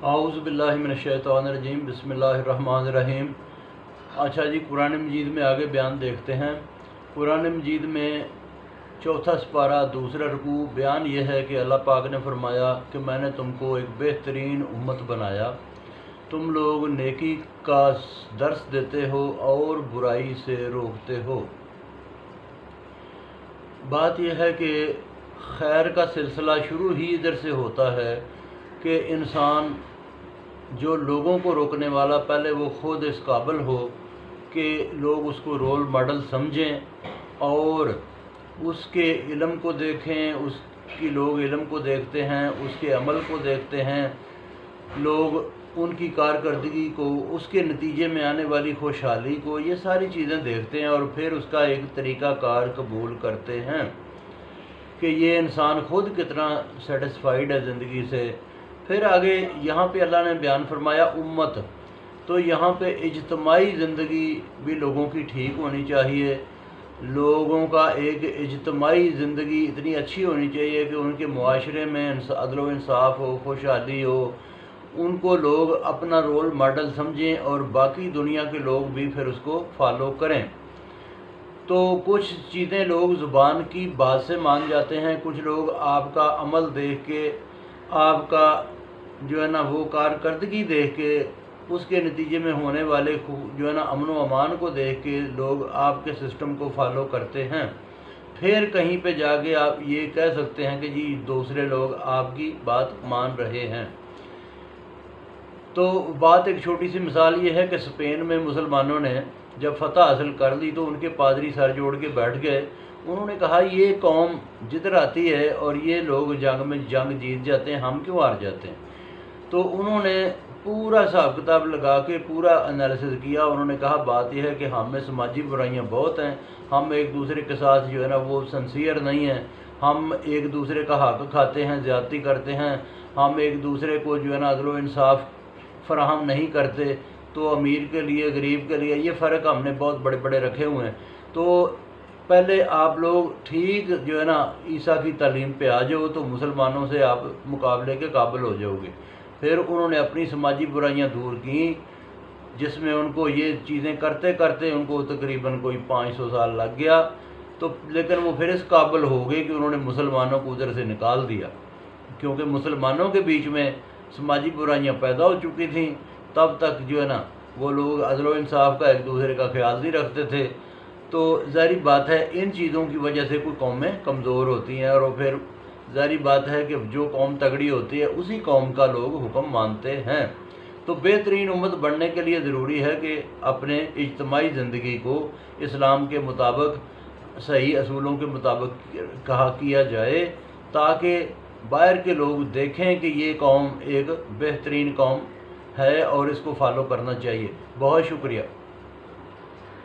आऊज़ु बिल्लाहि मिनश्शैतानिर्रजीम बिस्मिल्लाहिर्रहमानिर्रहीम। अच्छा जी, कुरान मजीद में आगे बयान देखते हैं। कुरान मजीद में चौथा सपारा दूसरा रुकू बयान यह है कि अल्लाह पाक ने फरमाया कि मैंने तुमको एक बेहतरीन उम्मत बनाया, तुम लोग नेकी का दर्स देते हो और बुराई से रोकते हो। बात यह है कि खैर का सिलसिला शुरू ही इधर से होता है कि इंसान जो लोगों को रोकने वाला, पहले वो खुद इस काबिल हो कि लोग उसको रोल मॉडल समझें और उसके इल्म को देखें। उसकी लोग इल्म को देखते हैं, उसके अमल को देखते हैं, लोग उनकी कारकर्दगी को, उसके नतीजे में आने वाली खुशहाली को, ये सारी चीज़ें देखते हैं और फिर उसका एक तरीक़ा कार कबूल करते हैं कि ये इंसान खुद कितना सेटिस्फाइड है ज़िंदगी से। फिर आगे यहाँ पे अल्लाह ने बयान फरमाया उम्मत, तो यहाँ पे इज्तमाई ज़िंदगी भी लोगों की ठीक होनी चाहिए। लोगों का एक इज्तमाई ज़िंदगी इतनी अच्छी होनी चाहिए कि उनके मुआशरे में अदल व इंसाफ हो, खुशहाली हो, उनको लोग अपना रोल मॉडल समझें और बाकी दुनिया के लोग भी फिर उसको फॉलो करें। तो कुछ चीज़ें लोग ज़ुबान की बात से मान जाते हैं, कुछ लोग आपका अमल देख के, आपका जो है ना वो कारकर्दगी देख के, उसके नतीजे में होने वाले जो है ना अमन व अमान को देख के लोग आपके सिस्टम को फॉलो करते हैं। फिर कहीं पे जाके आप ये कह सकते हैं कि जी दूसरे लोग आपकी बात मान रहे हैं। तो बात एक छोटी सी मिसाल ये है कि स्पेन में मुसलमानों ने जब फतह हासिल कर ली तो उनके पादरी सर जोड़ के बैठ गए। उन्होंने कहा ये कौम जिधर आती है और ये लोग जंग जीत जाते हैं, हम क्यों हार जाते हैं। तो उन्होंने पूरा हिसाब किताब लगा के पूरा एनालिसिस किया। उन्होंने कहा बात यह है कि हम में समाजी बुराइयां बहुत हैं, हम एक दूसरे के साथ जो है ना वो सिंसियर नहीं हैं, हम एक दूसरे का हक खाते हैं, ज़्यादती करते हैं, हम एक दूसरे को जो है ना अदल व इंसाफ फराहम नहीं करते। तो अमीर के लिए, गरीब के लिए ये फ़र्क हमने बहुत बड़े बड़े रखे हुए हैं। तो पहले आप लोग ठीक जो है ना ईसा की तालीम पे आ जाओ तो मुसलमानों से आप मुकाबले के काबिल हो जाओगे। फिर उन्होंने अपनी समाजी बुराइयां दूर की, जिसमें उनको ये चीज़ें करते करते उनको तकरीबन कोई 500 साल लग गया। तो लेकिन वो फिर इस काबिल हो गए कि उन्होंने मुसलमानों को उधर से निकाल दिया, क्योंकि मुसलमानों के बीच में समाजी बुराइयां पैदा हो चुकी थीं। तब तक जो है ना वो लोग अदल व इंसाफ का एक दूसरे का ख्याल नहीं रखते थे। तो ज़ाहिर बात है इन चीज़ों की वजह से कोई कौमें कमज़ोर होती हैं और फिर ज़ाहिर बात है कि जो कौम तगड़ी होती है उसी कौम का लोग हुक्म मानते हैं। तो बेहतरीन उम्मत बनने के लिए ज़रूरी है कि अपने इज्तमाई ज़िंदगी को इस्लाम के मुताबिक, सही असूलों के मुताबिक कहा किया जाए, ताकि बाहर के लोग देखें कि ये कौम एक बेहतरीन कौम है और इसको फॉलो करना चाहिए। बहुत शुक्रिया।